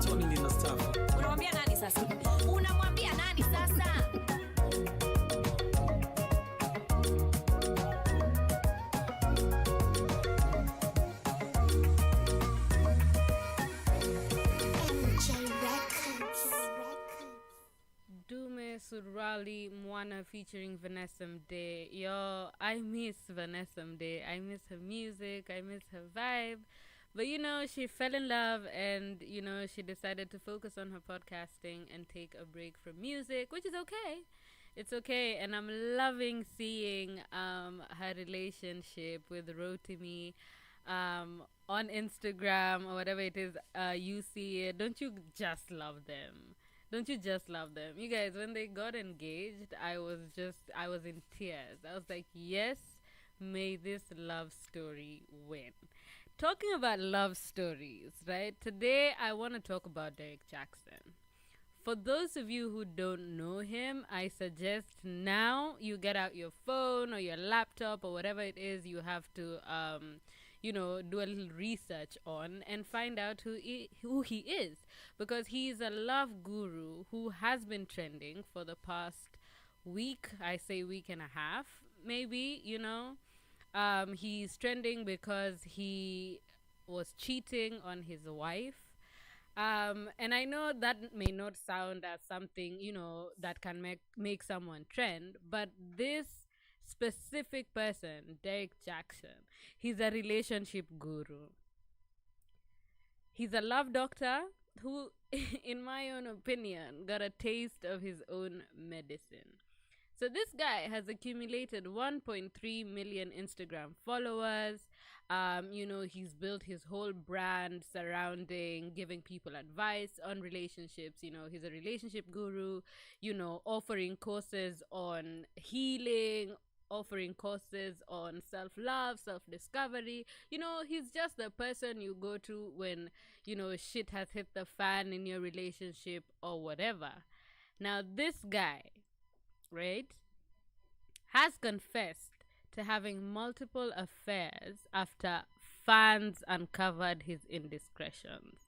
Tony Lina Staff. Unamwambia nani sasa? Unamwambia nani sasa? Surali Mwana featuring Vanessa Mdee. Yo, I miss Vanessa Mdee. I miss her music. I miss her vibe. But you know, she fell in love and you know, she decided to focus on her podcasting and take a break from music, which is okay. It's okay. And I'm loving seeing her relationship with Rotimi on Instagram or whatever it is you see it. Don't you just love them? Don't you just love them? You guys, when they got engaged, I was in tears. I was like, yes, may this love story win. Talking about love stories, right? Today, I want to talk about Derrick Jaxn. For those of you who don't know him, I suggest now you get out your phone or your laptop or whatever it is you have to, do a little research on and find out who he is, because he's a love guru who has been trending for the past week. I say week and a half, maybe, he's trending because he was cheating on his wife. And I know that may not sound as something, that can make someone trend, but this specific person, Derrick Jaxn, he's a relationship guru. He's a love doctor who, in my own opinion, got a taste of his own medicine. So this guy has accumulated 1.3 million Instagram followers. He's built his whole brand surrounding giving people advice on relationships. He's a relationship guru, offering courses on healing, offering courses on self-love, self-discovery. He's just the person you go to when, shit has hit the fan in your relationship or whatever. Now, this guy, right, has confessed to having multiple affairs after fans uncovered his indiscretions.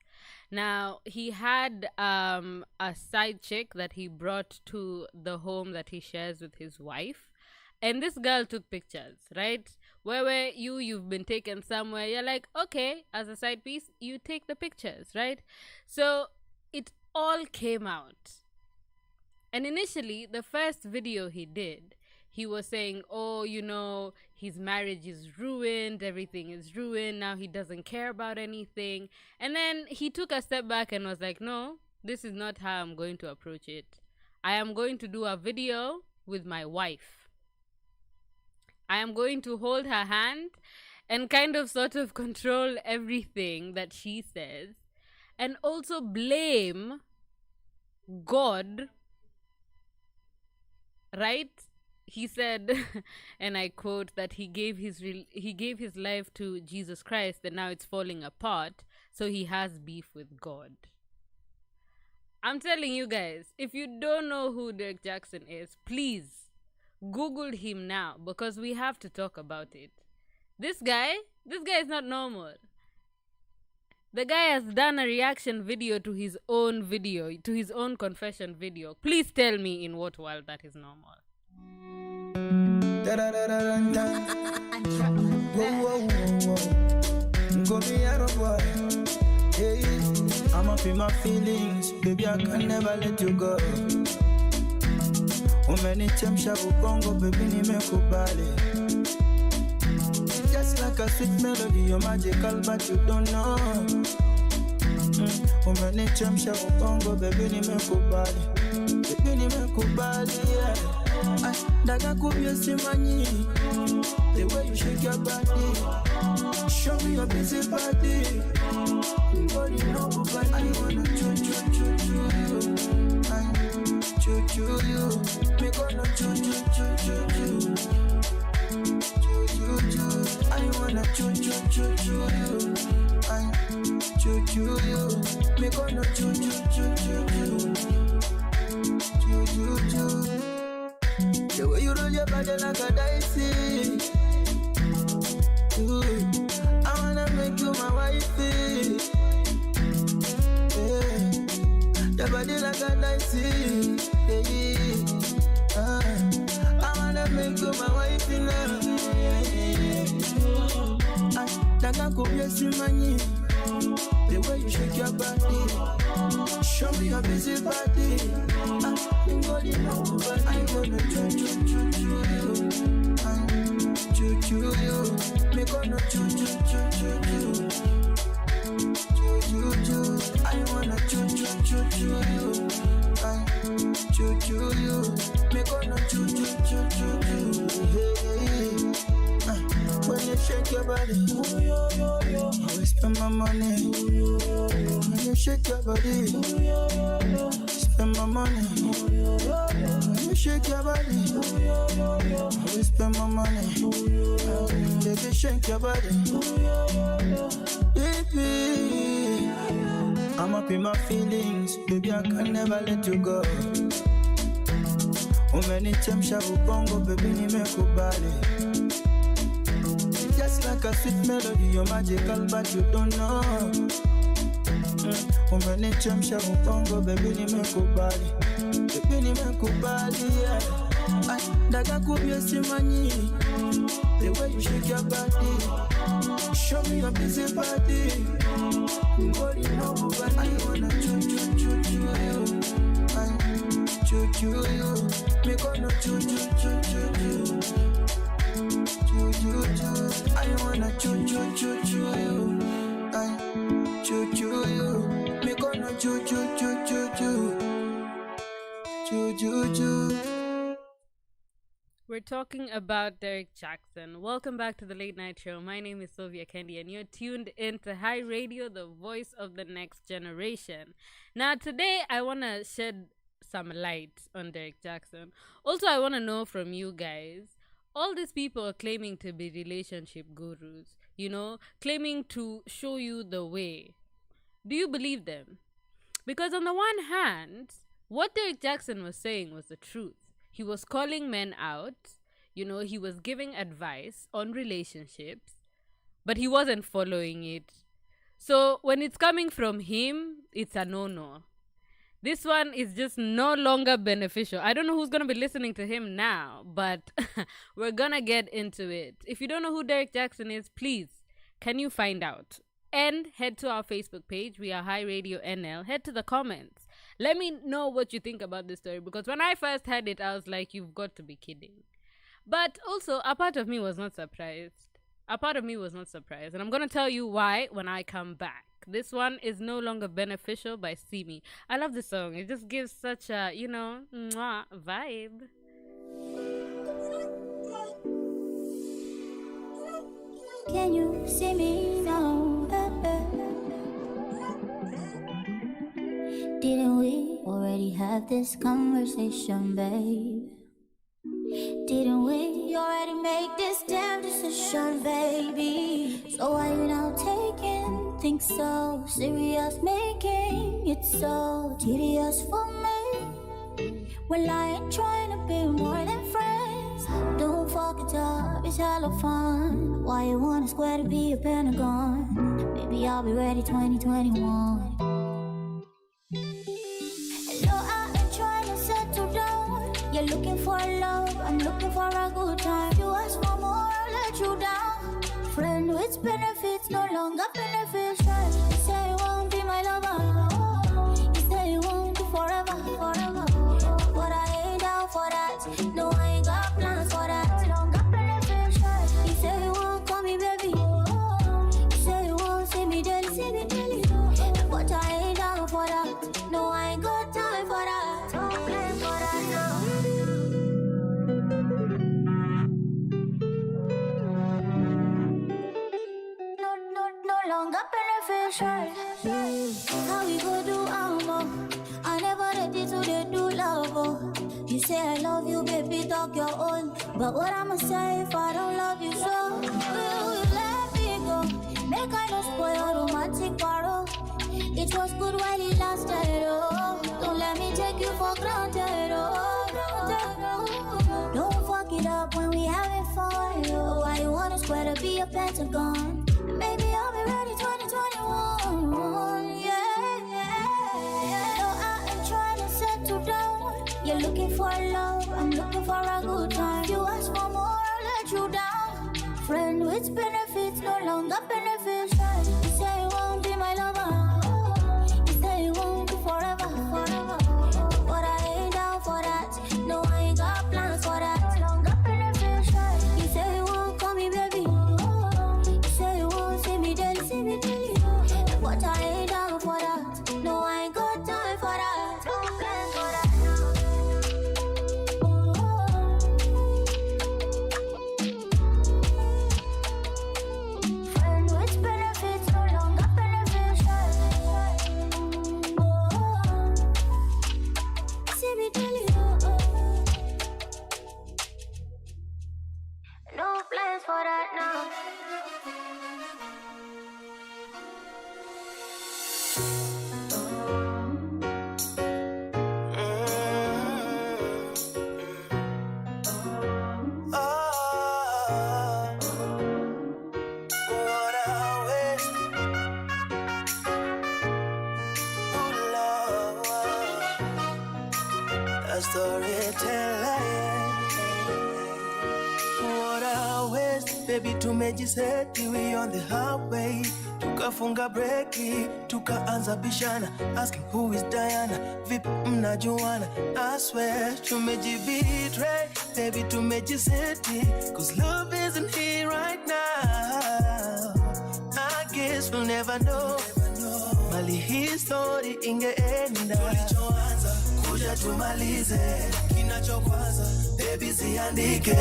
Now, he had a side chick that he brought to the home that he shares with his wife. And this girl took pictures, right? Where you've been taken somewhere, you're like, okay, as a side piece, you take the pictures, right? So it all came out. And initially, the first video he did, he was saying, his marriage is ruined, everything is ruined, now he doesn't care about anything. And then he took a step back and was like, no, this is not how I'm going to approach it. I am going to do a video with my wife. I am going to hold her hand and kind of sort of control everything that she says, and also blame God, right? He said, and I quote, that he gave his life to Jesus Christ and now it's falling apart, so he has beef with God. I'm telling you guys, if you don't know who Derrick Jaxn is, please Google him now, because we have to talk about it. This guy is not normal. The guy has done a reaction video to his own confession video. Please tell me in what world that is normal. I'm up in my feelings, baby, I can never let you go. Umenichemsha ubongo, baby, nimekubali. Just like a sweet melody, you're magical, but you don't know. Umenichemsha ubongo, baby, nimekubali. Baby, nimekubali, yeah. Daga kubye simanyi, the way you shake your body. Show me your busy body. Body no, but I wanna choo you. Choo you, me gonna choo you. I wanna choo you. I choo you, me gonna choo you. The way you roll your body like a dicey. Ooh, I wanna make you my wifey. Yeah. Your body like a dicey. I wanna make you my wife now. That can go yes in my the way you shake your body, show me your busy body. I'm gonna choo you. Me gonna choo you. I wanna choo you. Choo you. Me gonna choo you. When you shake your body, I will spend my money. When you shake your body, spend my money. When you shake your body, I will spend my money. Baby, shake your body. Baby, I'm up in my feelings. Baby, I can never let you go. How many times shall we bongo, baby, ni me kubali. Just like a sweet melody, you're magical, but you don't know. Many times shall we bongo, baby, ni me kubali. Baby, ni me kubali, yeah. Daga kubye simani. The way you shake your body, show me your busy body. Body no but I wanna choo you. Choo you. Me gonna choo you. I wanna choo you. I choo you. Me gonna choo you. We're talking about Derrick Jaxn. Welcome back to the Late Night Show. My name is Sylvia Kendy, and you're tuned into Hi Radio, the voice of the next generation. Now, today, I want to shed some light on Derrick Jaxn. Also, I want to know from you guys, all these people are claiming to be relationship gurus, claiming to show you the way. Do you believe them? Because on the one hand, what Derrick Jaxn was saying was the truth. He was calling men out, he was giving advice on relationships, but he wasn't following it. So when it's coming from him, it's a no-no. This one is just no longer beneficial. I don't know who's going to be listening to him now, but we're going to get into it. If you don't know who Derrick Jaxn is, please, can you find out? And head to our Facebook page. We are HiRadioNl. Head to the comments. Let me know what you think about this story, because when I first heard it, I was like, you've got to be kidding. But also, a part of me was not surprised. And I'm going to tell you why when I come back. This one is No Longer Beneficial by Simi. I love this song. It just gives such a, mwah vibe. Can you see me now? Didn't we already have this conversation, babe? Didn't we already make this damn decision, baby? So why you now taking things so serious, making it so tedious for me? Well, I ain't trying to be more than friends. Don't fuck it up, it's hella fun. Why you wanna square to be a pentagon? Baby, I'll be ready 2021. Hello, I ain't trying to settle down. You're looking for love, I'm looking for a good time. You ask for more, I'll let you down. Friend with benefits, no longer beneficial. You say you won't be my lover. You say you won't be forever. But I ain't down for that. No, I ain't got plans for that. No longer beneficial. You say you won't call me baby. You say you won't see me daily. But I ain't down for that. No, I ain't got time for that. Don't play for that now. No longer beneficial. How we go do I never ready to do love. You say I love you, baby, talk your own. But what I'ma say if I don't love you so? Will you let me go? Make I no spoil romantic borrow. It was good while it lasted, oh. Don't let me take you for granted, oh. Don't fuck it up when we having fun, oh. Why you wanna square to be a pentagon? Maybe I'll be ready 2021, yeah. No, I ain't You're looking for love, I'm looking for a good time. You ask for more, I'll let you down. Friend with benefits, no longer beneficial. You say you won't be my lover. You say you won't be forever, forever. But I ain't down for that. No, I ain't got plans for that. No longer beneficial. You say you won't call me baby. You say you won't see me daily, see me daily. But I ain't down for that. No, I ain't got time for that. No plans for that. Friend with benefits, no longer beneficial. See me daily. No plans for that now. Baby tumejiseti we on the highway, tukafunga breki, tukaanza bishana, asking who is Diana, vipi mnajuana, I swear tumejibetray, baby tumejiseti, cause love isn't here right now, I guess we'll never know, mali hii story ingeenda, tulichoanza kuja tumalize, kinachokwaza baby ziandike,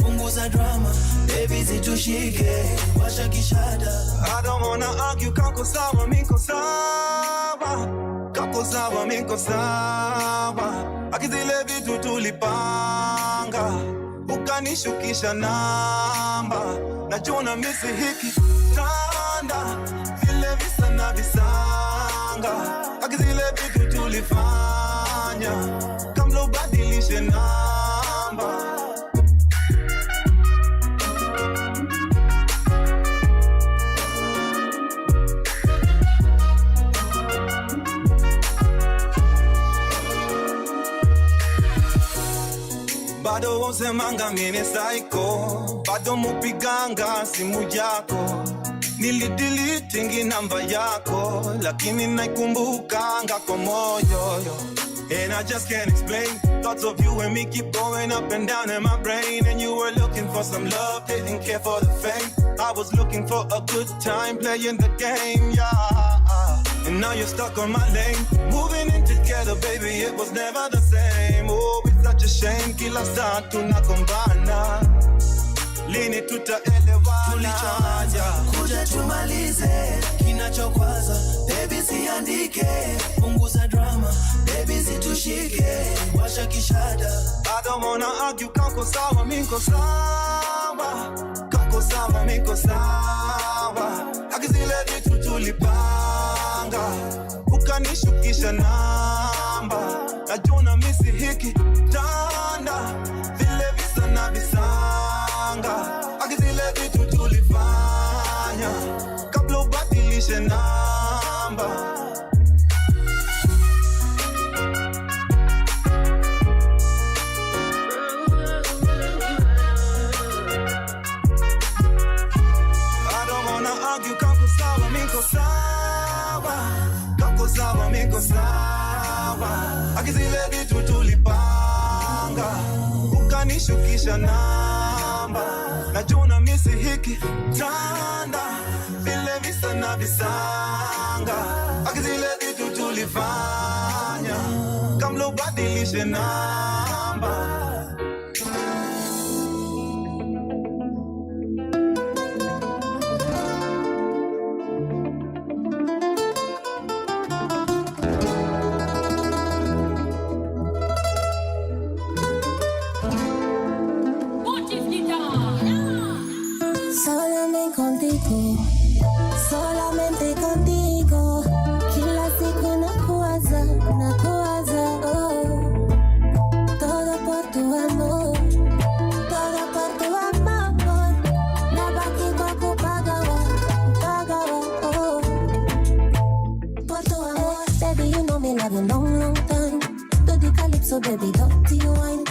punguza drama baby zitushike, washa kishada. I don't wanna argue, kako sawa miko sawa, kako sawa miko sawa, akizile vitu tulipanga, ukanishukisha namba, najua misi hiki tanda, vile visa na visanga, akizile vitu tulifanya, kamlo badilishe namba. Bado wosemanga mimi psycho, bado mupiganga simu yako, nilideletingi namba yako, lakini naikumbukanga kwa moyo. And I just can't explain, thoughts of you and me keep going up and down in my brain. And you were looking for some love, didn't care for the fame. I was looking for a good time playing the game, yeah. And now you're stuck on my lane, moving in together, baby, it was never the same. Oh, it's such a shame, kila saa tunakombana, lini tutaelewana, tulichoanza kuja tumalize, kinachokwaza baby ziandike, punguza drama baby zitushike, washa kishada. I don't wanna argue, kako sawa miko sawa, kako sawa miko sawa, akizile vitu tulipanga, ukanishukisha namba, najua misi hiki tanda, vile visa na visanga, akizile vitu tulifanya, kabla ubadilishe namba. Sawa miko sawa, akizile vitu tulipanga, ukanishukisha namba, najua misi hiki tanda, vile visa na visanga, akizile vitu tulifanya, kamlo ubadilishe namba. Solamente contigo, kila siku nakuwaza, oh. Todo por tu amor, nabaki kwa kupagawa, oh. Por tu amor, baby you know me love a long, long time. To the calypso calypso, baby, don't you wine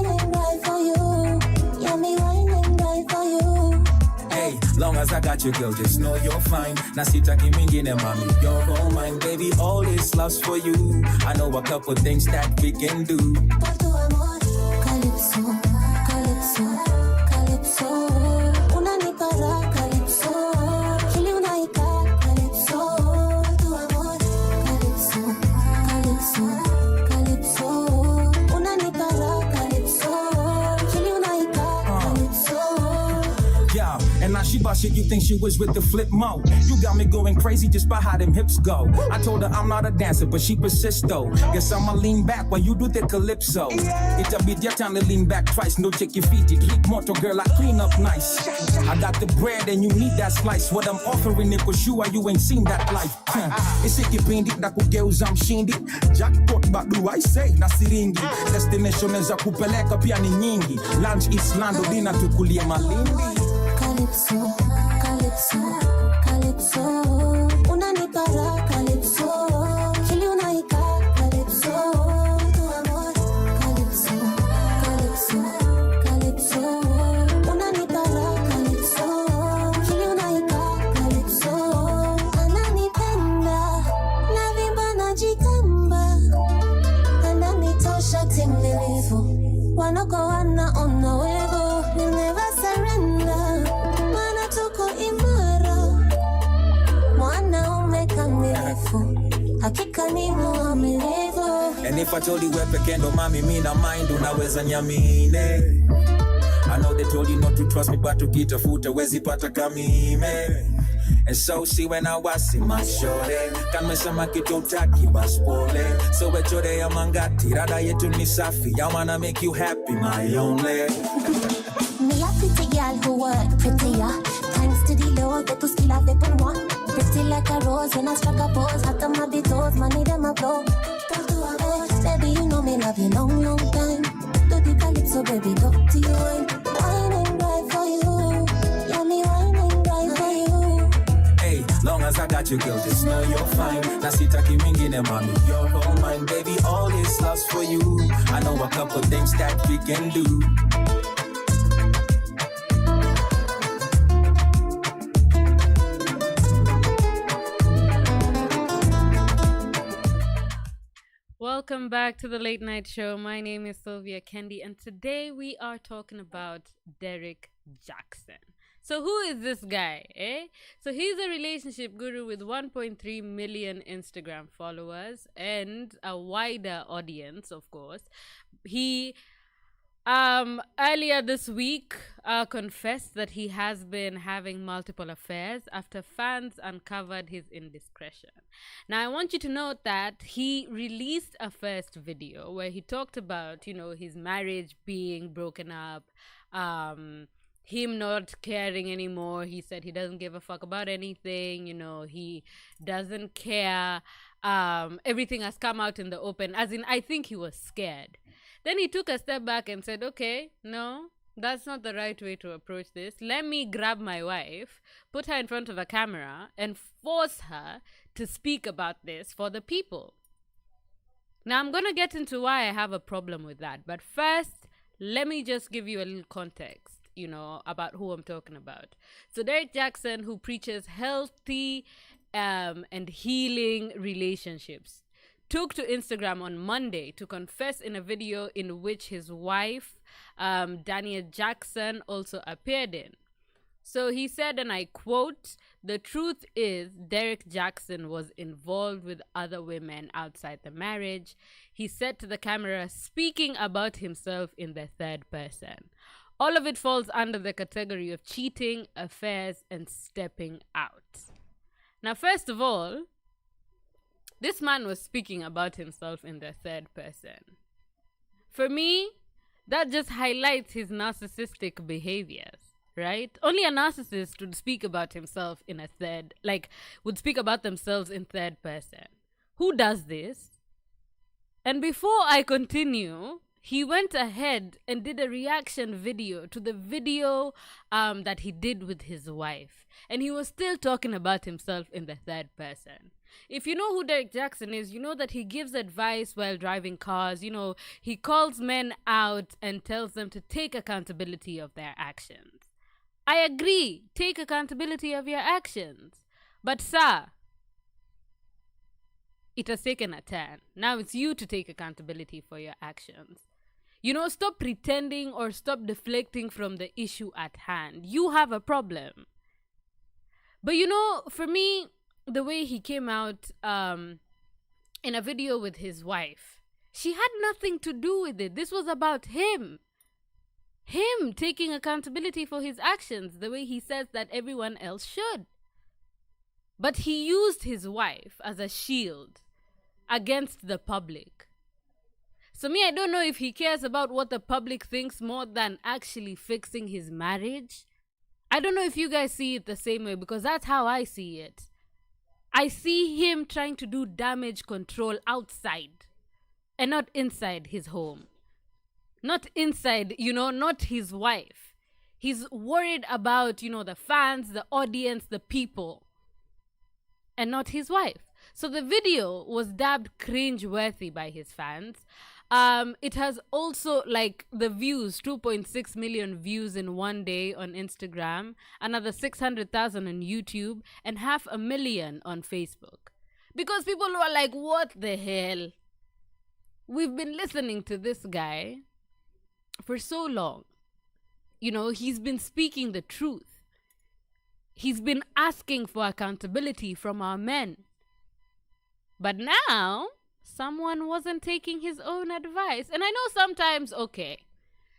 and ride for you. Yeah, me wine and ride for you. Hey, long as I got you, girl, just know you're fine. Nasitaki mingine, mommy, you're all mine, baby. All this love's for you. I know a couple things that we can do. Por tu amor, calypso, calypso, calypso. Unanipa raha, calypso. Kili unaika, calypso. Por tu amor, calypso, calypso, calypso. Unanipa raha, calypso. Kili unaika, calypso. Yeah, and now she bust shit, you think she was with the flip mo. You got me going crazy just by how them hips go. I told her I'm not a dancer, but she persists though. Guess I'ma lean back while you do the calypso. It'll be your time to lean back twice. No check your feet, it keep motor girl, I clean up nice. I got the bread and you need that slice. What I'm offering it was you, you ain't seen that life. It's ikipindi na kugeuza mshindi. Jackpot bado I say na siringi. Destination za kupeleka pia ni nyingi. Lunch East Lando, dinner tukulie Malindi. Calypso, calypso, calypso. Unanipa raha, calypso. Kili unaika, calypso. Tu amor, calypso, calypso, calypso. Unanipa raha, calypso. Kili unaika, calypso. Ananipenda, navimba najikamba. Ananitosha timilifu. Wanoko wanaona wevo. We'll never surrender. Mana tuko imara. Mwanaume kamilifu. Hakika ni muaminifu. And if I told you we're pekendo, mami, mina mind, unaweza nyamine. I know they told you not to trust me, but ukitafuta wezi pata kamime. And so see when I was in my shore, kama sema kitu utaki bas pole. So wechore ya mangati, rada yetu ni safi. I wanna make you happy, my only. Me a pretty girl who work prettier. Thanks to the Lord, that to skill have it on one. Pretty like a rose when I struck a pose. Hot on my toes, money them a blow. Por tu amor, baby, you know me love you long, long time. Do the calypso, baby, go to you wine and ride for you. Yeah, me wine and ride for you. Hey, long as I got you, girl, just know you're fine. Nasitaki mingine, mommy, you're all mine, baby. All this love's for you. I know a couple things that we can do. Welcome back to the Late Night Show. My name is Sylvia Kendy, and today we are talking about Derrick Jaxn. So who is this guy, eh? So he's a relationship guru with 1.3 million Instagram followers and a wider audience, of course. He earlier this week confessed that he has been having multiple affairs after fans uncovered his indiscretion. Now, I want you to note that he released a first video where he talked about, you know, his marriage being broken up, him not caring anymore. He said he doesn't give a fuck about anything, you know, he doesn't care. Everything has come out in the open, as in, I think he was scared. Then he took a step back and said, okay, no, that's not the right way to approach this. Let me grab my wife, put her in front of a camera, and force her to speak about this for the people. Now, I'm going to get into why I have a problem with that. But first, let me just give you a little context, you know, about who I'm talking about. So Derrick Jaxn, who preaches healthy and healing relationships, took to Instagram on Monday to confess in a video in which his wife, Derrick Jaxn, also appeared in. So he said, and I quote, "The truth is Derrick Jaxn was involved with other women outside the marriage," he said to the camera, speaking about himself in the third person. All of it falls under the category of cheating, affairs, and stepping out. Now, first of all, this man was speaking about himself in the third person. For me, that just highlights his narcissistic behaviors, right? Only a narcissist would speak about himself in a third, would speak about themselves in third person. Who does this? And before I continue, he went ahead and did a reaction video to the video that he did with his wife. And he was still talking about himself in the third person. If you know who Derrick Jaxn is, you know that he gives advice while driving cars. You know, he calls men out and tells them to take accountability of their actions. I agree, take accountability of your actions. But sir, it has taken a turn. Now it's you to take accountability for your actions. You know, stop pretending or stop deflecting from the issue at hand. You have a problem. But you know, for me, the way he came out in a video with his wife, she had nothing to do with it. This was about him. Him taking accountability for his actions the way he says that everyone else should. But he used his wife as a shield against the public. So me, I don't know if he cares about what the public thinks more than actually fixing his marriage. I don't know if you guys see it the same way, because that's how I see it. I see him trying to do damage control outside and not inside his home. Not inside, you know, not his wife. He's worried about, you know, the fans, the audience, the people, and not his wife. So the video was dubbed cringe-worthy by his fans. It has also, like, the views, 2.6 million views in one day on Instagram, another 600,000 on YouTube, and 500,000 on Facebook. Because people were like, what the hell? We've been listening to this guy for so long. You know, he's been speaking the truth. He's been asking for accountability from our men. But now, someone wasn't taking his own advice. And I know sometimes,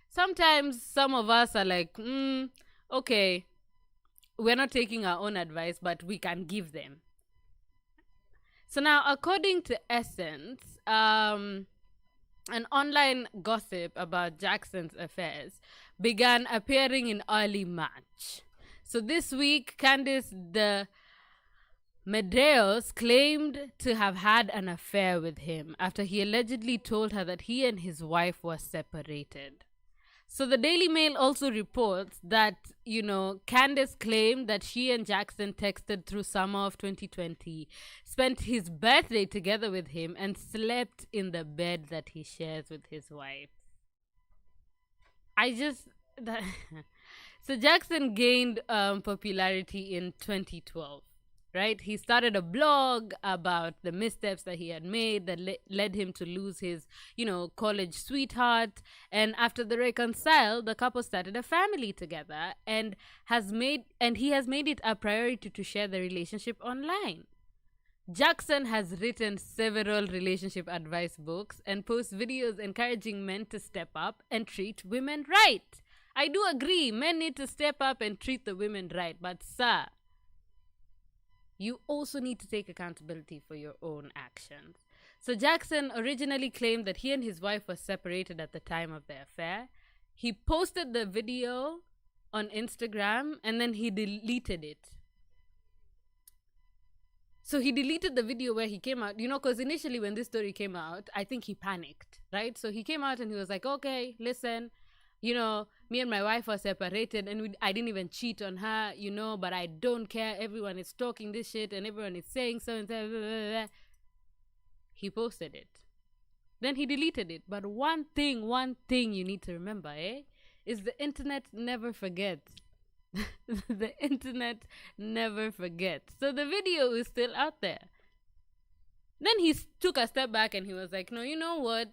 sometimes some of us are like, okay, we're not taking our own advice, but we can give them. So now, according to Essence, an online gossip about Jackson's affairs began appearing in early March. So this week, Candice the Medeiros claimed to have had an affair with him after he allegedly told her that he and his wife were separated. So the Daily Mail also reports that, you know, Candice claimed that she and Jaxn texted through summer of 2020, spent his birthday together with him, and slept in the bed that he shares with his wife. So Jaxn gained popularity in 2012. Right? He started a blog about the missteps that he had made that led him to lose his, you know, college sweetheart. And after they reconciled, the couple started a family together and he has made it a priority to share the relationship online. Jaxn has written several relationship advice books and posts videos encouraging men to step up and treat women right. I do agree, men need to step up and treat the women right, but sir, you also need to take accountability for your own actions. So Jaxn originally claimed that he and his wife were separated at the time of their affair. He posted the video on Instagram and then he deleted it. So he deleted the video where he came out, you know, because initially when this story came out, I think he panicked, right? So he came out and he was like, okay, listen, you know, me and my wife were separated and I didn't even cheat on her, you know, but I don't care. Everyone is talking this shit and everyone is saying so and so. Blah, blah, blah. He posted it. Then he deleted it. But one thing you need to remember, is the internet never forgets. The internet never forgets. So the video is still out there. Then he took a step back and he was like, no, you know what?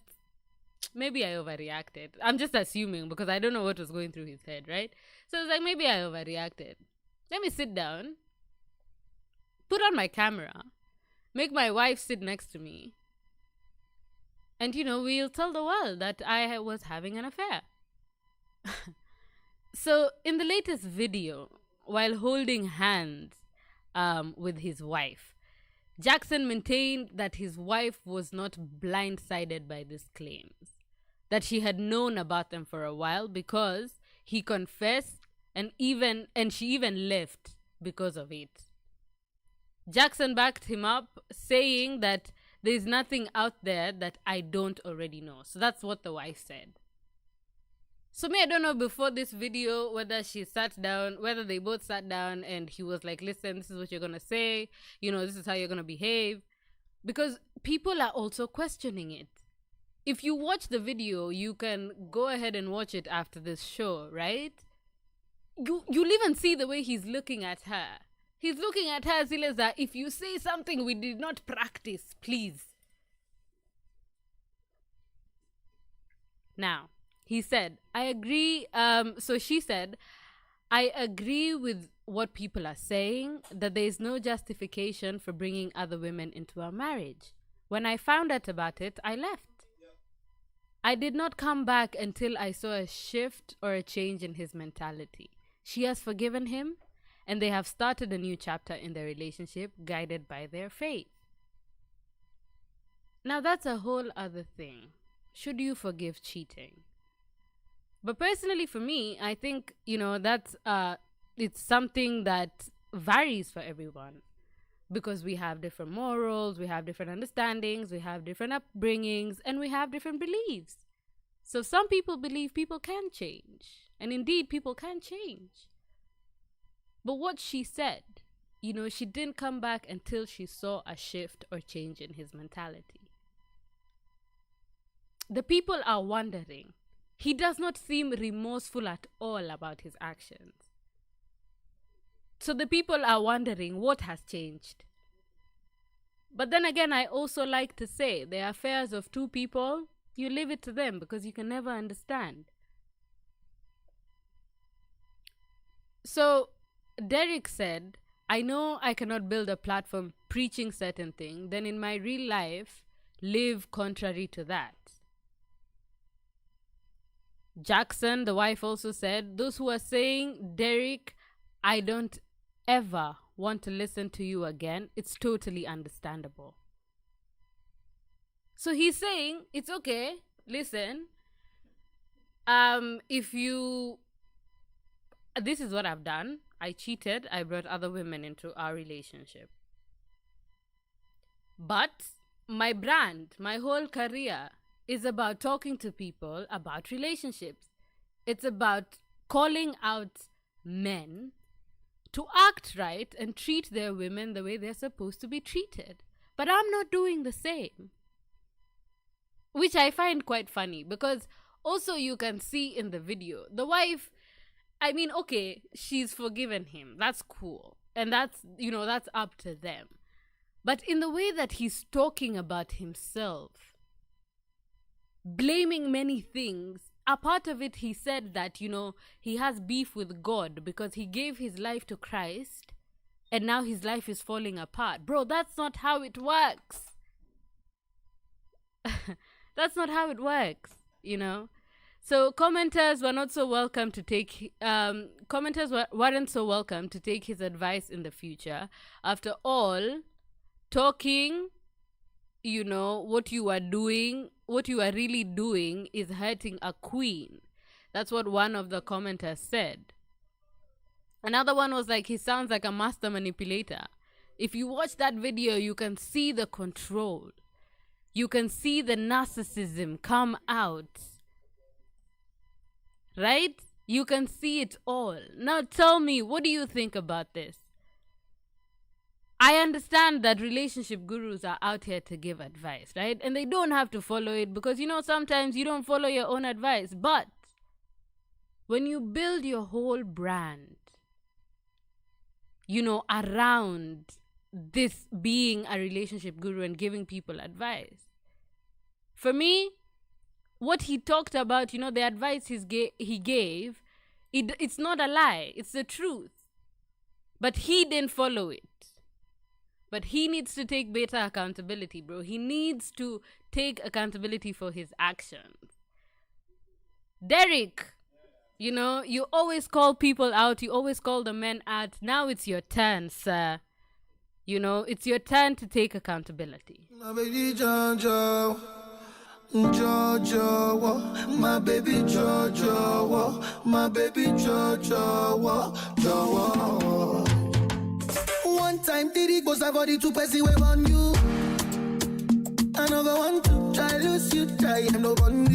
Maybe I overreacted. I'm just assuming because I don't know what was going through his head, right? So it's like, maybe I overreacted. Let me sit down, put on my camera, make my wife sit next to me, and, you know, we'll tell the world that I was having an affair. So in the latest video, while holding hands with his wife, Jaxn maintained that his wife was not blindsided by these claims, that she had known about them for a while because he confessed and she even left because of it. Jaxn backed him up, saying that there's nothing out there that I don't already know. So that's what the wife said. So me, I don't know before this video whether she sat down, whether they both sat down and he was like, listen, this is what you're going to say. You know, this is how you're going to behave. Because people are also questioning it. If you watch the video, you can go ahead and watch it after this show, right? You'll even see the way he's looking at her. He's looking at her as if you say something we did not practice, please. Now, he said, I agree. So she said, I agree with what people are saying, that there is no justification for bringing other women into our marriage. When I found out about it, I left. I did not come back until I saw a shift or a change in his mentality. She has forgiven him, and they have started a new chapter in their relationship, guided by their faith. Now, that's a whole other thing. Should you forgive cheating? But personally, for me, I think, that's it's something that varies for everyone, because we have different morals, we have different understandings, we have different upbringings, and we have different beliefs. So some people believe people can change, and indeed people can change. But what she said, she didn't come back until she saw a shift or change in his mentality. The people are wondering. He does not seem remorseful at all about his actions. So the people are wondering what has changed. But then again, I also like to say the affairs of two people, you leave it to them because you can never understand. So Derrick said, I know I cannot build a platform preaching certain things, then in my real life, live contrary to that. Jaxn, the wife, also said, those who are saying, Derrick, I don't ever want to listen to you again, it's totally understandable. So he's saying, it's okay, listen, this is what I've done. I cheated, I brought other women into our relationship. But my brand, my whole career is about talking to people about relationships. It's about calling out men to act right and treat their women the way they're supposed to be treated. But I'm not doing the same. Which I find quite funny, because also you can see in the video, the wife, okay, she's forgiven him. That's cool. And that's up to them. But in the way that he's talking about himself, blaming many things, a part of it, he said that, he has beef with God because he gave his life to Christ and now his life is falling apart. Bro, that's not how it works. That's not how it works, So commenters were not so welcome to take, weren't so welcome to take his advice in the future. After all, talking, what you are really doing is hurting a queen. That's what one of the commenters said. Another one was like, he sounds like a master manipulator. If you watch that video, you can see the control. You can see the narcissism come out. Right? You can see it all. Now tell me, what do you think about this? I understand that relationship gurus are out here to give advice, right? And they don't have to follow it because, sometimes you don't follow your own advice. But when you build your whole brand, around this being a relationship guru and giving people advice, for me, what he talked about, the advice he gave, it's not a lie. It's the truth. But he didn't follow it. But he needs to take better accountability, bro. He needs to take accountability for his actions. Derrick, you always call people out. You always call the men out. Now it's your turn, sir. It's your turn to take accountability. My baby Jojo, Jojo, my baby Jojo, my baby Jojo, Jojo. One time, Diddy goes I've already two person wave on you. Another one to try lose you, try I'm no one.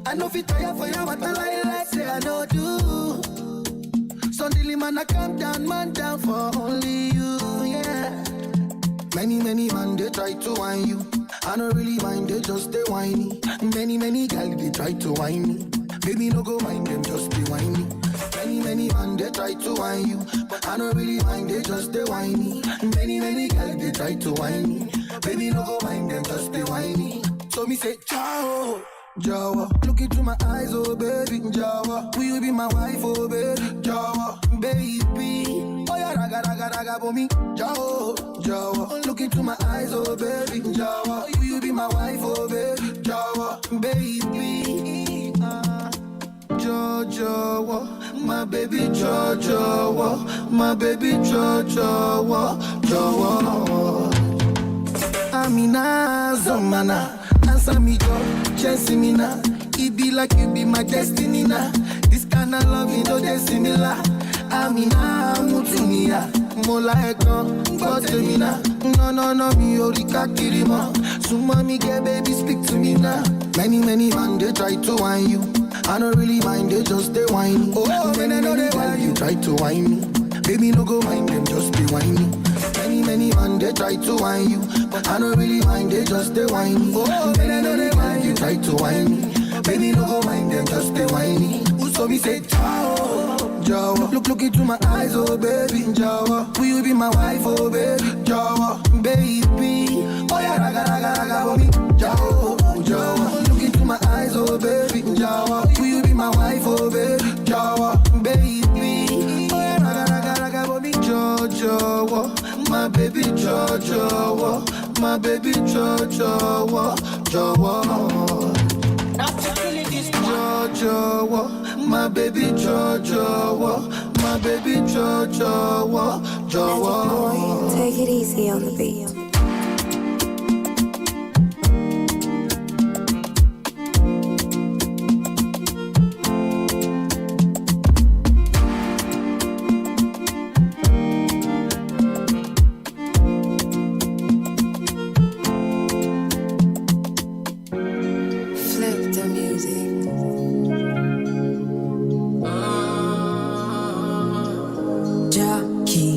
I know fit tire for you, but I like say I know do. Suddenly man, I calm down, man down for only you, yeah. Many man, they try to whine you. I don't really mind, they just stay whiny. Many girls, they try to whine me. Baby, no go mind them, just be whiny. Many man, they try to whine you. But I don't really mind, they just stay whiny. Many girls, they try to whine me. Baby, no go mind them, just be whiny. So me say, ciao, Jawa. Look into my eyes, oh baby, Jawa. Will you be my wife, oh baby, Jawa, baby. Oh yeah, raga for me, Jawa. Look into my eyes, oh baby, Jawa. Will you be my wife, oh baby, Jawa, baby. Jawa, my baby, Jawa, my baby, Jawa. Amina Zomana, answer me, God, chance me now. It be like you be my destiny now. This kind of love, you know, they similar. Amina Mutumia, Mola Ekon, Gotemina. No, me Orika Kirima. Suma me get baby, speak to me now. Many man, they try to whine you. I don't really mind, they just they whine. Oh, when I know they whine you, try to whine me. Baby, no go mind them, just be whiny. Many man, they try to whine you. But I don't really mind, they just they whiny. Oh, when I know they whine you, try to whine me. Baby, no go mind them, just they whiny. So me say, ciao, Jawa. Look into my eyes, oh baby, Jawa. Will you be my wife, oh baby, Jawa, baby. Oh yeah, raga for me, Jawa. Look into my eyes, oh baby, Jawa. Will you be my wife, oh baby, Jawa, baby. Oh yeah, raga for me, Jawa. My baby, Jawa. My baby, Jawa. Jawa, my baby Jawa, my baby Jawa. Boy, take it easy on the beat. Flip the music. Jockey,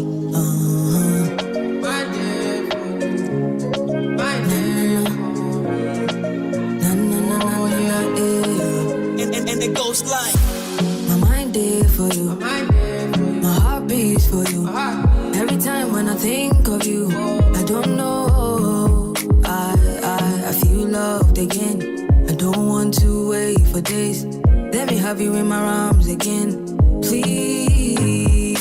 And it goes like my mind there for you, my heart beats for you. Every time when I think of you, I don't know, I feel loved again. I don't want to wait for days. Let me have you in my arms again, please.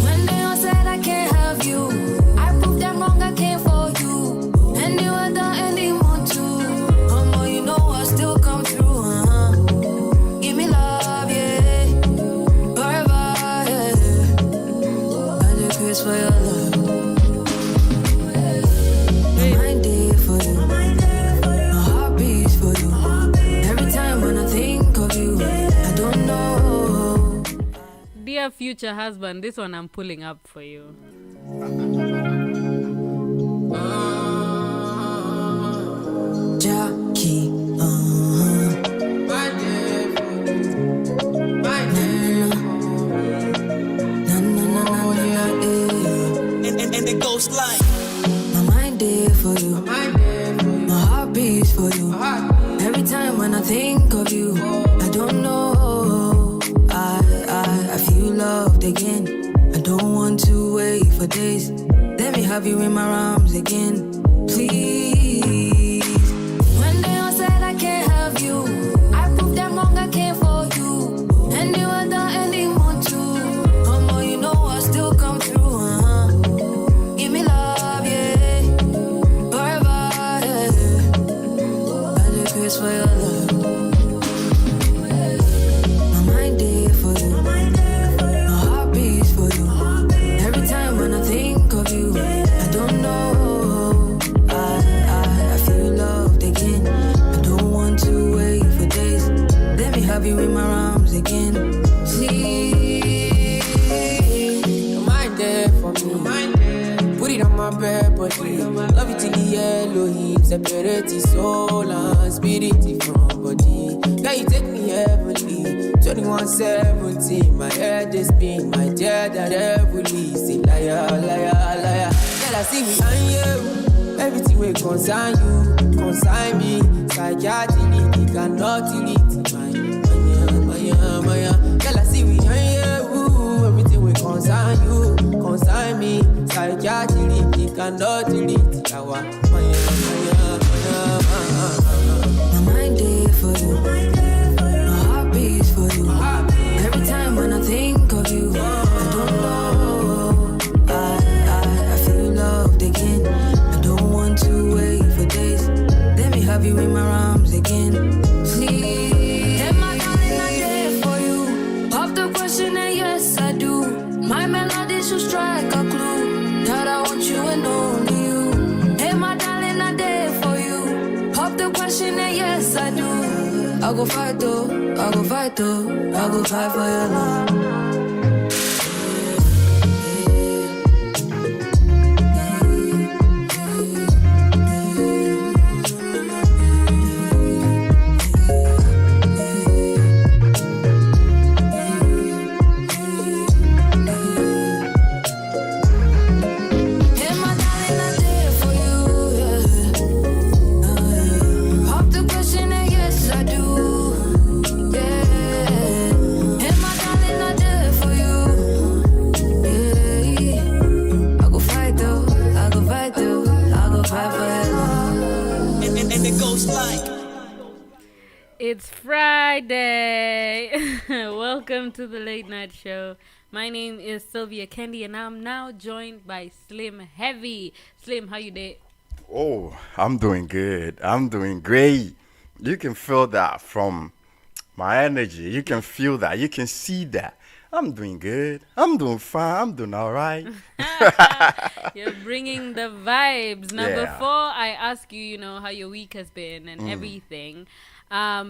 When they all said I can't have you, I proved them wrong, I came for you. And they were done anymore too. Oh, you know I still come through, Give me love, yeah. Forever, yeah. I just wish for your love. My mind there for you, my heart beats for you. Every time when I think of you, I don't know. Dear future husband, this one I'm pulling up for you. Jockey, and it goes like my mind there for you, my heart beats for you. Every time when I think of you, I don't know, I feel loved again. I don't want to wait for days. Let me have you in my arms again, please. When they all said I can't have you, I proved them wrong, I came for you. And you were done anymore too. You know I still come through, Give me love, yeah. Forever, yeah. I just wish for your love. My mind there for you, my heart beats for you. Every time when I think of you, I don't know, I feel loved again. I don't want to wait for days. Let me have you in my arms again, please. Mind there for me. Put it on my bed, body. Love it till the yellow heat. Separate the soul and spirit from body. Yeah, you take me heavenly. 2117, my head is spin, my dear that heavily. Say liar, liar, liar. Girl, I see me and you. Everything will consign you, consign me. Psychiatry, it cannot delete my. Girl, I see me and you. Everything will consign you, consign me. Psychiatry, it cannot delete our. My mind there for you. My heart beats for you. Every time when I think of you, I don't know. I feel loved again. I don't want to wait for days. Let me have you in my arms again. Please, and my darling, I'm there for you. Pop the question and yes I do. My melody should strike a clue that I want you and only you. Hey my darling, I'm there for you. Pop the question and yes I do. I go fight though, I go fight though, I go fight for your love. It's Friday. Welcome to the late night show. My name is Sylvia Kendy and I'm now joined by Slim Heavy. Slim, how you doing? Oh, I'm doing good. I'm doing great. You can feel that from my energy. You can feel that. You can see that. I'm doing good. I'm doing fine. I'm doing all right. You're bringing the vibes. Now, Yeah. before I ask you, how your week has been and everything,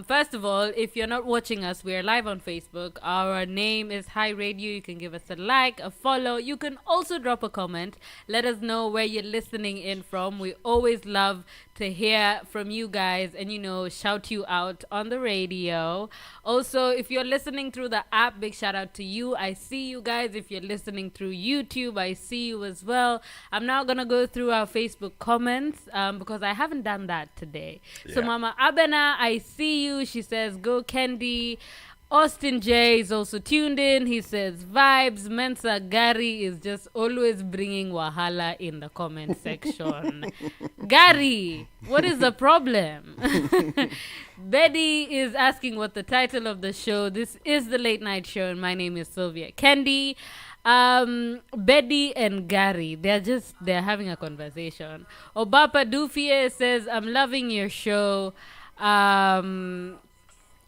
first of all, if you're not watching us, we're live on Facebook. Our name is Hi Radio. You can give us a like, a follow. You can also drop a comment. Let us know where you're listening in from. We always love to hear from you guys and, shout you out on the radio. Also, if you're listening through the app, big shout out to you. I see you guys. If you're listening through YouTube, I see you as well. I'm now going to go through our Facebook comments because I haven't done that today. So, Yeah. Mama Abena, I see you. She says, go Candy. Austin J is also tuned in. He says, vibes. Mensa Gary is just always bringing wahala in the comment section. Gary, what is the problem? Betty is asking what the title of the show. This is the late night show and my name is Sylvia Kendy. Betty and Gary, they're having a conversation. Obapa Dufie says, I'm loving your show.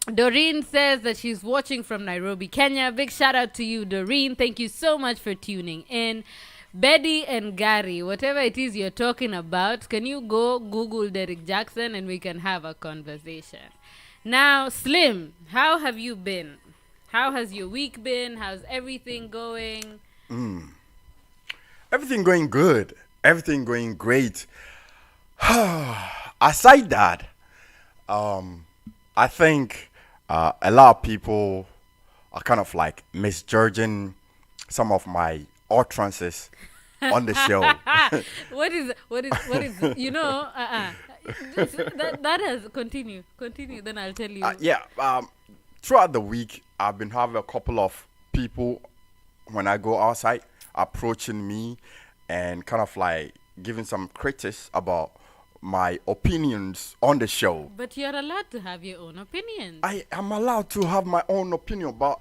Doreen says that she's watching from Nairobi, Kenya. Big shout out to you, Doreen. Thank you so much for tuning in. Betty and Gary, whatever it is you're talking about, can you go Google Derrick Jaxn and we can have a conversation? Now, Slim, how have you been? How has your week been? How's everything going? Everything going good. Everything going great. Aside that, I think a lot of people are kind of like misjudging some of my utterances on the show. What is that has continue, then I'll tell you. Throughout the week, I've been having a couple of people when I go outside approaching me and kind of like giving some critics about my opinions on the show. But you're allowed to have your own opinions. I am allowed to have my own opinion, but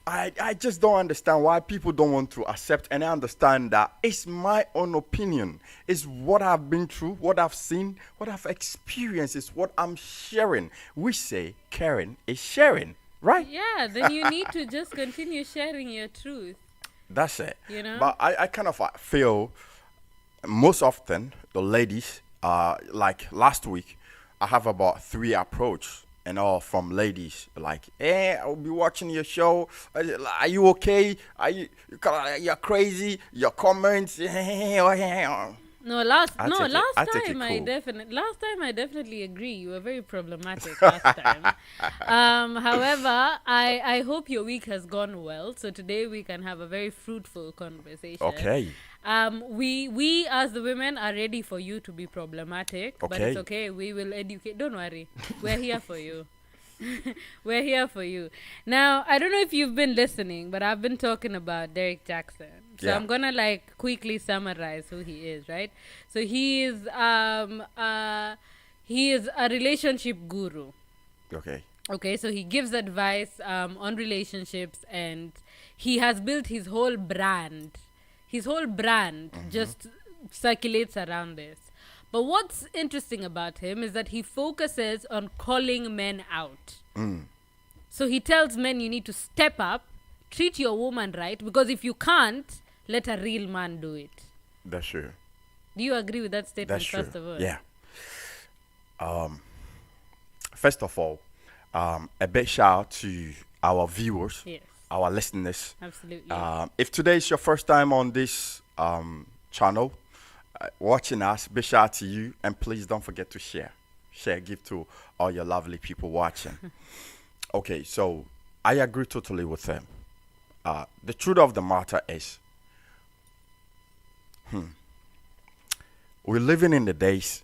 I just don't understand why people don't want to accept, and I understand that it's my own opinion. It's what I've been through, what I've seen, what I've experienced. It's what I'm sharing. We say caring is sharing, right? Yeah, then you need to just continue sharing your truth. That's it. But I kind of feel most often the ladies, like last week, I have about 3 approach and all from ladies like, hey, I'll be watching your show. Are you okay? You're crazy? Your comments. last I take it time I cool. definitely agree. You were very problematic last time. However, I hope your week has gone well. So today we can have a very fruitful conversation. Okay. We as the women are ready for you to be problematic, but it's okay. We will educate. Don't worry. We're here for you. We're here for you. Now, I don't know if you've been listening, but I've been talking about Derrick Jaxn. So Yeah. I'm gonna quickly summarize who he is, right? So he is a relationship guru. Okay. Okay, so he gives advice on relationships, and he has built his whole brand. His whole brand just circulates around this. But what's interesting about him is that he focuses on calling men out. So he tells men, you need to step up, treat your woman right, because if you can't, let a real man do it. That's true. Do you agree with that statement, That's true. first of all? Yeah. First of all, a big shout out to our viewers, Yes, our listeners. absolutely. If today is your first time on this channel, watching us, big shout out to you, and please don't forget to share, give to all your lovely people watching. Okay, so I agree totally with him. The truth of the matter is, we're living in the days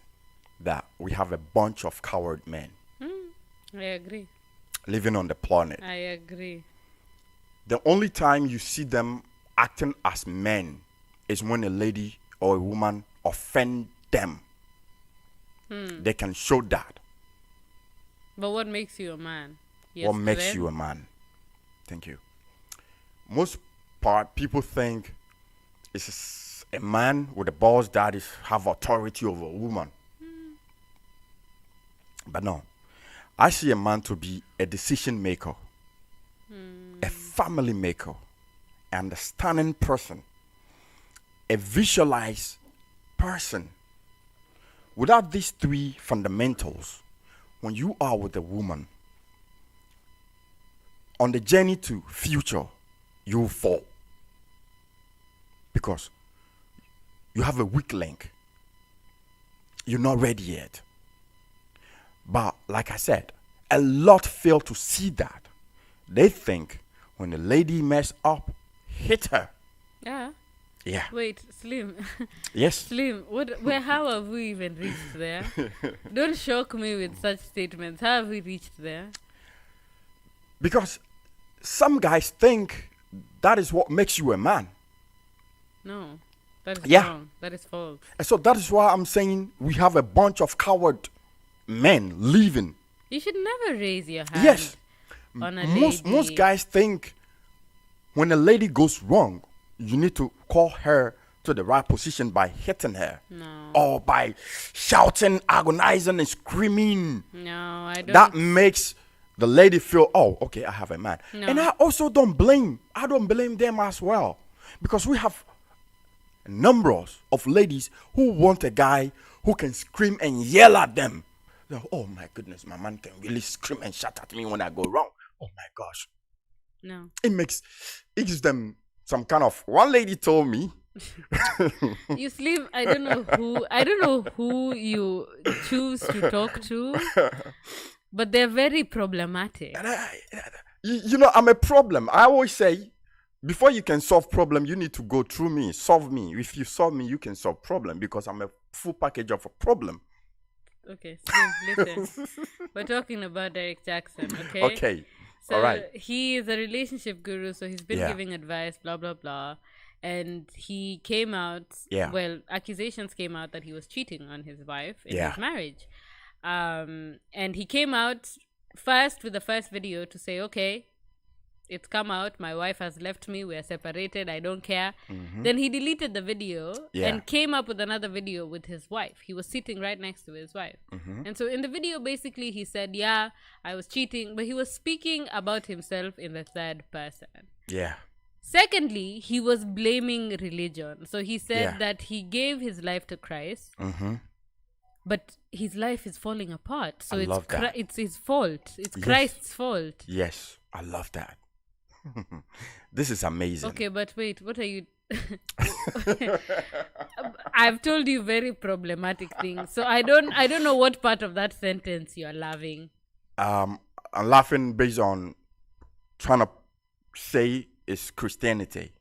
that we have a bunch of coward men I agree. living on the planet. I agree. The only time you see them acting as men is when a lady or a woman offend them. They can show that. But what makes you a man? Yes, What makes correct? you a man? Thank you. Most part people think it's a man with a balls that is have authority over a woman. But no, I see a man to be a decision maker, a family maker, understanding person, a visualized person. Without these three fundamentals, when you are with a woman, on the journey to future, you will fall. Because you have a weak link. You're not ready yet. But like I said, a lot fail to see that. They think when a lady mess up, hit her. Yeah. Yeah. Wait, Slim. Yes. Slim, how have we even reached there? Don't shock me with such statements. How have we reached there? Because some guys think that is what makes you a man. No, that is Yeah. wrong. That is false. And so that is why I'm saying we have a bunch of coward men living. You should never raise your hand Yes. on a Most lady. guys think when a lady goes wrong, you need to call her to the right position by hitting her. No. Or by shouting, agonizing, and screaming. No, I don't. That makes the lady feel, oh, okay, I have a man. No. And I also don't blame them as well. Because we have numbers of ladies who want a guy who can scream and yell at them. They're, oh my goodness, my man can really scream and shout at me when I go wrong. Oh my gosh. No. It gives them some kind of, one lady told me, You Slim, I don't know who you choose to talk to, but they're very problematic. and you know, I'm a problem. I always say, before you can solve problem, you need to go through me, solve me. If you solve me, you can solve problem because I'm a full package of a problem. Okay, Slim, listen. We're talking about Derrick Jaxn, okay? Okay. So All right. he is a relationship guru, so he's been Yeah. giving advice, blah, blah, blah. And he came out, Yeah. well, accusations came out that he was cheating on his wife in Yeah. his marriage. And he came out first with the first video to say, okay, it's come out, my wife has left me, we're separated, I don't care. Then he deleted the video Yeah. and came up with another video with his wife. He was sitting right next to his wife. And so in the video, basically, he said, yeah, I was cheating, but he was speaking about himself in the third person. Yeah. Secondly, he was blaming religion. So he said Yeah. that he gave his life to Christ, but his life is falling apart. So I love that. it's his fault. It's Yes. Christ's fault. Yes. I love that. This is amazing. Okay, but wait, what are you? I've told you very problematic things. So I don't know what part of that sentence you're laughing. I'm laughing based on trying to say it's Christianity.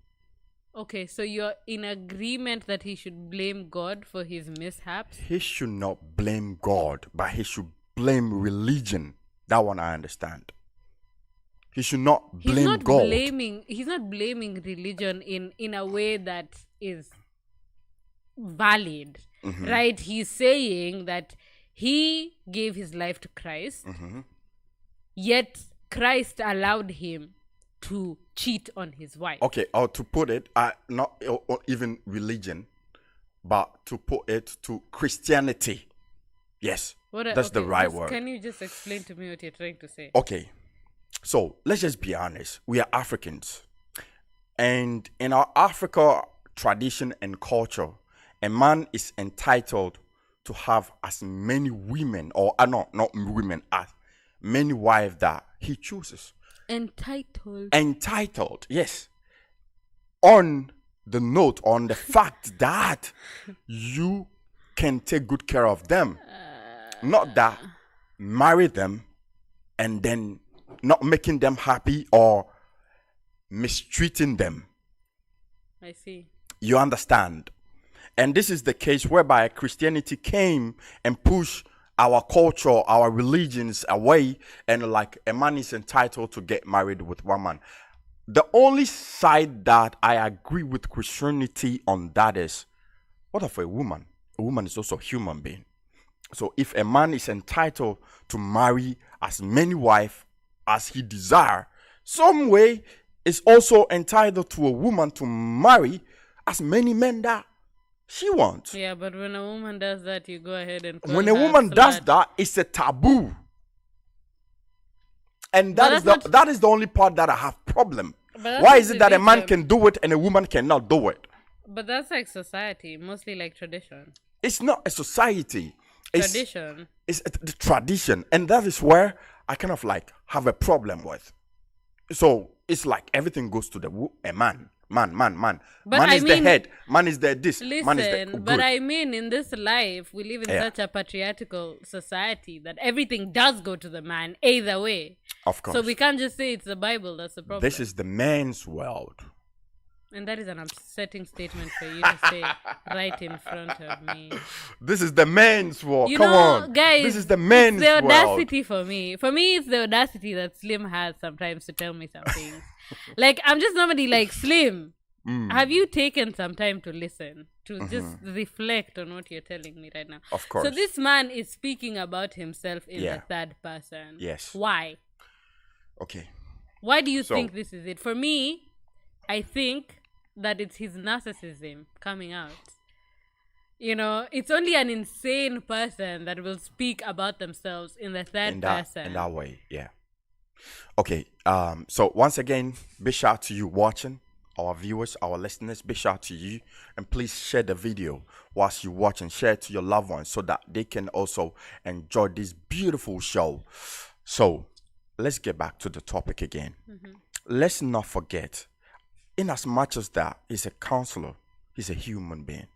Okay, so you're in agreement that he should blame God for his mishaps? He should not blame God, but he should blame religion. That one I understand. He should not blame God. He's not blaming religion in a way that is valid, right? He's saying that he gave his life to Christ, yet Christ allowed him to cheat on his wife. Okay, or to put it, not even religion, but to put it to Christianity. Yes, that's the right word. Can you just explain to me what you're trying to say? Okay, so let's just be honest. We are Africans. And in our Africa tradition and culture, a man is entitled to have as many women, or not women, as many wives that he chooses. Entitled, yes. On the fact that you can take good care of them. Not that marry them and then not making them happy or mistreating them. I see. You understand? And this is the case whereby Christianity came and pushed our culture, our religions away, and like a man is entitled to get married with one man. The only side that I agree with Christianity on that is, what of a woman? A woman is also a human being. So if a man is entitled to marry as many wives as he desire, some way is also entitled to a woman to marry as many men that she wants. Yeah, but when a woman does that, you go ahead and call when a her woman slut. does that, it's a taboo. And that is the only part that I have problem. Why is it that a man can do it and a woman cannot do it? But that's like society, mostly like tradition. It's not a society. Tradition. It's the tradition. And that is where I kind of like have a problem with. So it's like everything goes to a man. Man. But man is the head. Man is the this. Listen, man is the but I mean, in this life, we live in such a patriarchal society that everything does go to the man either way. Of course. So we can't just say it's the Bible that's the problem. This is the man's world. And that is an upsetting statement for you to say right in front of me. This is the man's world. Come on, guys. This is the man's world. It's the audacity for me. For me, it's the audacity that Slim has sometimes to tell me some things. Like, I'm just normally like, Slim, have you taken some time to listen, to just reflect on what you're telling me right now? Of course. So this man is speaking about himself in the third person. Yes. Why? Okay. Why do you think this is it? For me, I think that it's his narcissism coming out. You know, it's only an insane person that will speak about themselves in the third person. In that way, yeah. Okay, so once again, big shout out to you watching, our viewers, our listeners, big shout out to you. And please share the video whilst you watch and share it to your loved ones so that they can also enjoy this beautiful show. So let's get back to the topic again. Let's not forget, in as much as that he's a counselor, he's a human being.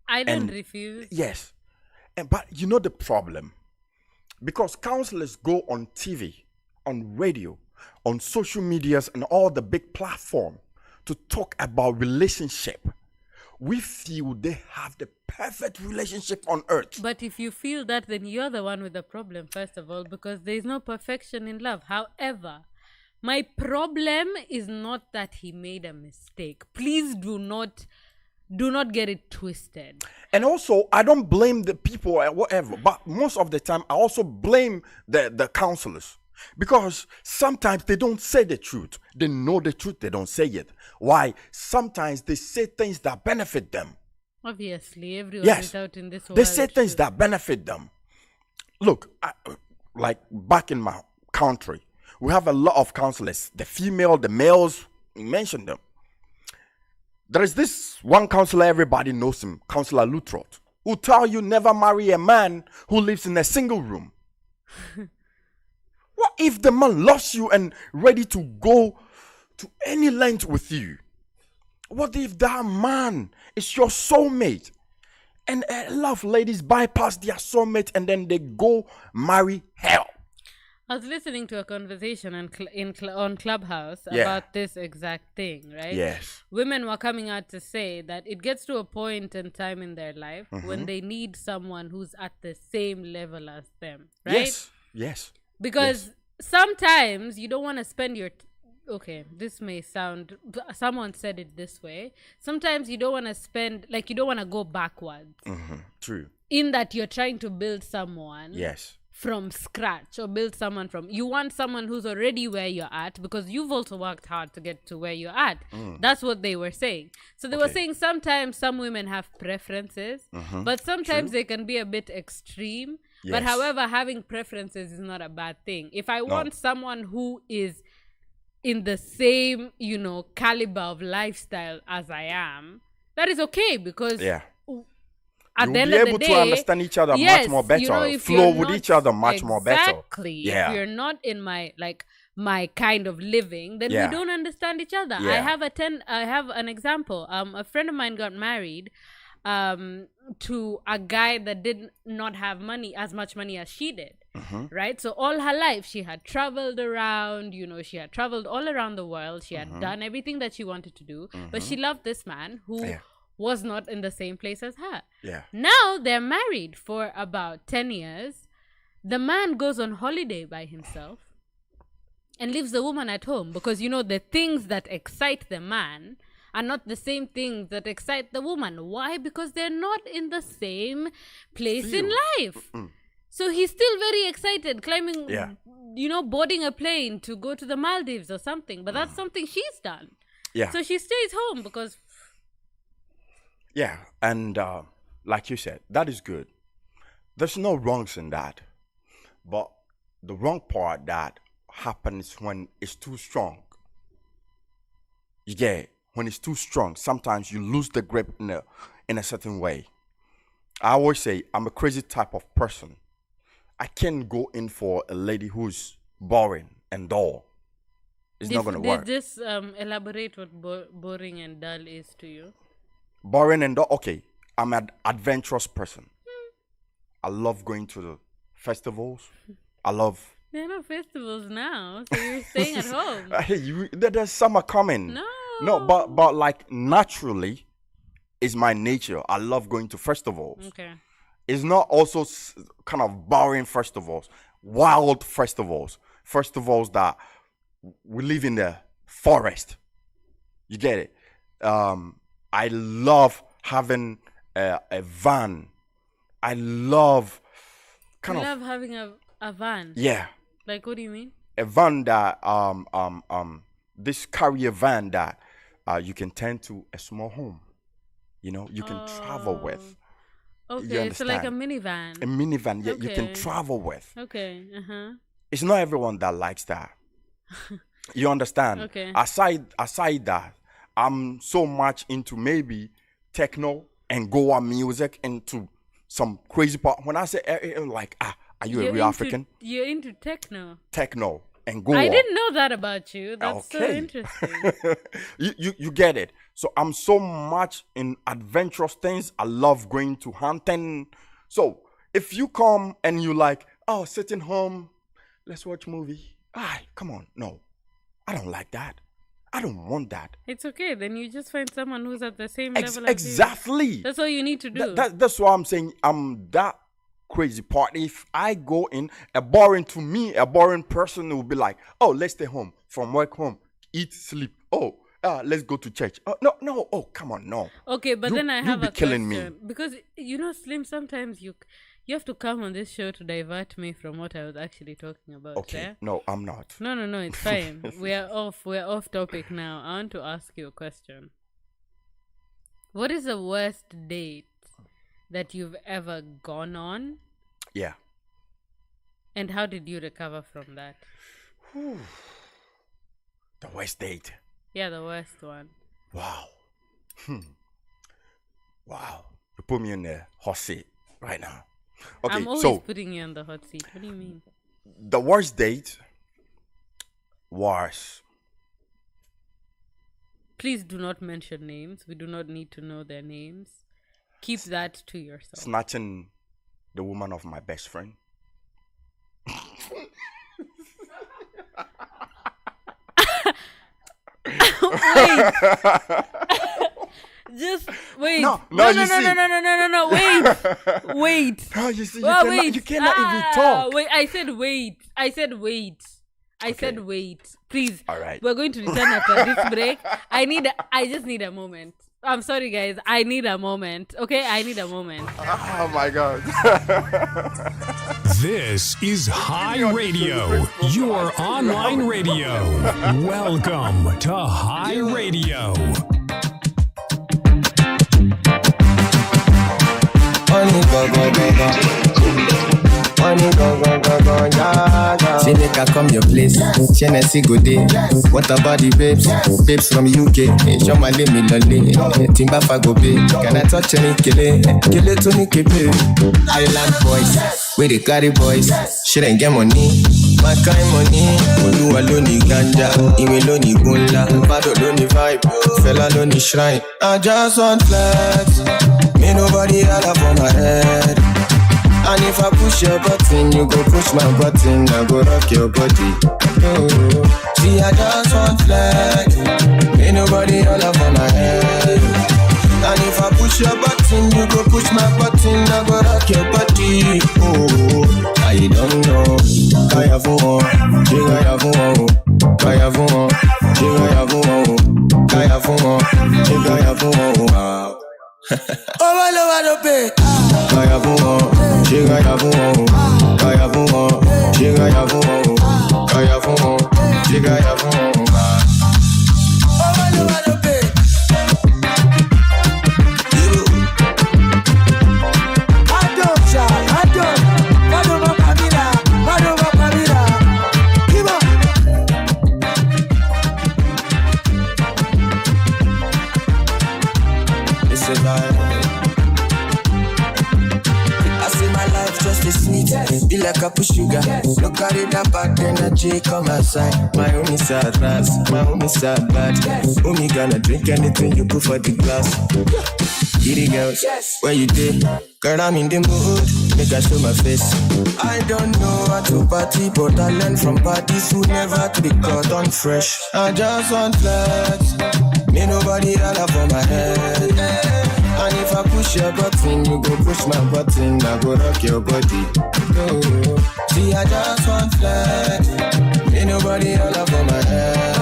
I don't refuse. Yes. But you know the problem? Because counselors go on TV, on radio, on social medias, and all the big platform to talk about relationship. We feel they have the perfect relationship on earth. But if you feel that, then you're the one with the problem, first of all, because there is no perfection in love. However, my problem is not that he made a mistake. Please do not get it twisted. And also, I don't blame the people or whatever, but most of the time, I also blame the counselors. Because sometimes they don't say the truth. They know the truth, they don't say it. Why? Sometimes they say things that benefit them. Obviously, everyone is out in this world. They say things that benefit them. Look, like back in my country, we have a lot of counselors. The female, the males, we mentioned them. There is this one counselor, everybody knows him, Counselor Lutrot, who tell you never marry a man who lives in a single room. What if the man loves you and ready to go to any length with you? What if that man is your soulmate? And a lot of ladies bypass their soulmate and then they go marry hell. I was listening to a conversation on Clubhouse Yeah. about this exact thing, right? Yes. Women were coming out to say that it gets to a point in time in their life Mm-hmm. when they need someone who's at the same level as them, right? Yes. Yes. Because sometimes you don't want to spend your okay, this may sound, someone said it this way. Sometimes you don't want to spend, like, you don't want to go backwards. True. In that you're trying to build someone Yes. from scratch, or build someone from, you want someone who's already where you're at, because you've also worked hard to get to where you're at. That's what they were saying. So they were saying sometimes some women have preferences, but sometimes they can be a bit extreme. But Yes. however, having preferences is not a bad thing. If I want someone who is in the same, caliber of lifestyle as I am, that is okay, because Yeah. at You'll the end be of able the to day, understand each other yes, much more better. if Flow you're with not- each other much more better. Exactly. Yeah. If you're not in my kind of living, then Yeah. we don't understand each other. Yeah. I have an example. A friend of mine got married to a guy that did not have as much money as she did. Right? So all her life she had traveled around, she had traveled all around the world. She had done everything that she wanted to do, but she loved this man who was not in the same place as her. Yeah. Now they're married for about 10 years. The man goes on holiday by himself and leaves the woman at home, because the things that excite the man are not the same things that excite the woman. Why? Because they're not in the same place in life. So he's still very excited, climbing, boarding a plane to go to the Maldives or something. But that's something she's done. Yeah. So she stays home because... Yeah. And like you said, that is good. There's no wrongs in that. But the wrong part that happens when it's too strong. You get it? When it's too strong, sometimes you lose the grip in a certain way. I always say I'm a crazy type of person. I can't go in for a lady who's boring and dull. It's not going to work. Did this elaborate what boring and dull is to you? Boring and dull? Okay, I'm an adventurous person. I love going to the festivals. I love... There are no festivals now, so you're staying at home. Hey, there's summer coming. No, but like naturally, it's my nature. I love going to festivals. Okay. It's not also kind of boring festivals, wild festivals that we live in the forest. You get it? I love having a van. I love having a van. Yeah, Like, what do you mean? a van that this carrier van that you can turn to a small home. You can travel with. Okay, so like a minivan. A minivan, yeah, you can Okay. travel with. Okay, It's not everyone that likes that. You understand? Okay. Aside that, I'm so much into maybe techno and Goa music, into some crazy part. When I say like, are you a real African? You're into techno. Techno and Goa. I didn't know that about you. That's so Okay. interesting. you get it. So I'm so much in adventurous things. I love going to hunting. So if you come and you like, oh, sitting home, let's watch movie. Come on. No, I don't like that. I don't want that. It's okay. Then you just find someone who's at the same level as you. Exactly. That's all you need to do. That's why I'm saying I'm that crazy part. If I go in, a boring person will be like, oh, let's stay home, from work home, eat, sleep. Oh, let's go to church. Oh, no. Oh, come on, no. Okay, but then I you'll have be a killing me. question. Because, Slim, sometimes you have to come on this show to divert me from what I was actually talking about. Okay, Yeah? no, I'm not. No, it's fine. We're off topic now. I want to ask you a question. What is the worst date that you've ever gone on? Yeah. And how did you recover from that? The worst date. Yeah, the worst one. Wow. Wow. You put me in the hot seat right now. Okay, I'm always so putting you on the hot seat. What do you mean? the worst date was... Please do not mention names. We do not need to know their names. Keep that to yourself. Snatching the woman of my best friend. Wait. Just wait. No. Wait. No, you see, Wait. you cannot even talk. Wait, I said wait. Please. All right. We're going to return after this break. I just need a moment. I'm sorry, guys. I need a moment. Okay, I need a moment. Oh my God. This is High Radio, your online radio. Welcome to High Radio. Money go, yeah. She make her come your place. Tennessee go day. What about the babes? Babes from UK. Show my name in Lolly. Timba Fago Bay. Can I touch any kille? Kille to Nike. Island boys. Where they carry boys. She ain't get money. My kind money. Olu alone ganja. Iwe loni gunla. Bado loni vibe. Fella loni shrine. I just want flex. Me nobody holla for my head. And if I push your button, you go push my button. I go rock your body. Oh, see, I just want flex. Ain't nobody all up on my head. And if I push your button, you go push my button. I go rock your body. Oh, I don't know. Kaya fumo, kaya fumo, kaya fumo, kaya fumo, kaya fumo, kaya fumo. Oh, I know I don't pay. Kaya fumo, kaya fumo, kaya fumo, kaya fumo, kaya fumo, kaya fumo. Oh, I know I don't pay. I say my life just a sweet, be like a push sugar. No carry that bad energy, come outside. My homie sad ras, my homie sad bad. Homie gonna drink anything you put for the glass. Giddy girls, where you did? Girl, I'm in the mood, make I show my face. I don't know how to party, but I learn from parties who never to be caught on fresh. I just want flex, me nobody holla for my head. And if I push your button, you go push my button. I go rock your body. Oh, see, I just want flex, me nobody holla for my head.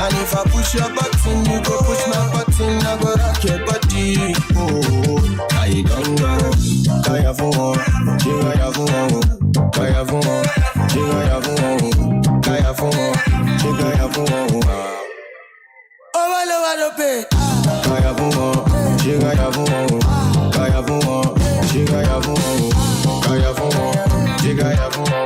And if I push your button, you go push my button. I go rock your body. Oh, I don't know. Kaya fumo, kaya fumo, kaya fumo, kaya fumo, kaya fumo, kaya fumo. Oh, I know I don't pay. Kaya fumo, kaya fumo, kaya fumo, kaya fumo, kaya fumo, kaya fumo.